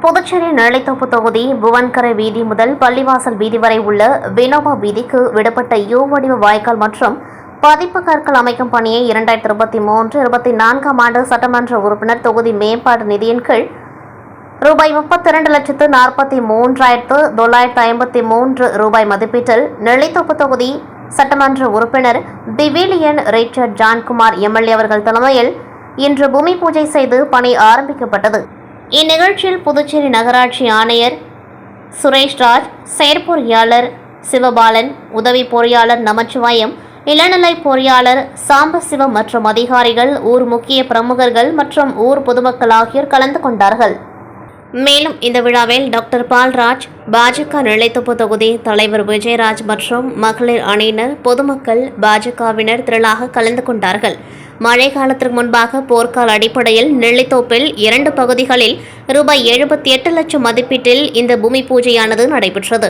புதுச்சேரி நெல்லித்தோப்பு தொகுதி புவன்கரை வீதி முதல் பள்ளிவாசல் வீதி வரை உள்ள வினோபா வீதிக்கு விடப்பட்ட யூ வடிவ வாய்க்கால் மற்றும் பதிப்பு கற்கள் அமைக்கும் பணியை 2023-24 ஆண்டு சட்டமன்ற உறுப்பினர் தொகுதி மேம்பாட்டு நிதியின் கீழ் ரூபாய் 32,43,953 ரூபாய் மதிப்பீட்டில் நெல்லித்தோப்பு தொகுதி சட்டமன்ற உறுப்பினர் பிவிலியன் ரிச்சர்ட் ஜான்குமார் எம்எல்ஏ அவர்கள் தலைமையில் இன்று பூமி பூஜை செய்து பணி ஆரம்பிக்கப்பட்டது. இந்நிகழ்ச்சியில் புதுச்சேரி நகராட்சி ஆணையர் சுரேஷ்ராஜ், செயற்பொறியாளர் சிவபாலன், உதவி பொறியாளர் நமச்சிவாயம், இளநிலை பொறியாளர் சாம்பசிவம் மற்றும் அதிகாரிகள், ஊர் முக்கிய பிரமுகர்கள் மற்றும் ஊர் பொதுமக்கள் ஆகியோர் கலந்து கொண்டார்கள். மேலும் இந்த விழாவில் டாக்டர் பால்ராஜ், பாஜக நெல்லித்தோப்பு தொகுதி தலைவர் விஜயராஜ் மற்றும் மகளிர் அணியினர், பொதுமக்கள், பாஜகவினர் திரளாக கலந்து கொண்டார்கள். மழை காலத்திற்கு முன்பாக போர்க்கால அடிப்படையில் நெல்லித்தோப்பில் 2 பகுதிகளில் ரூபாய் 78 லட்சம் மதிப்பீட்டில் இந்த பூமி பூஜையானது நடைபெற்றது.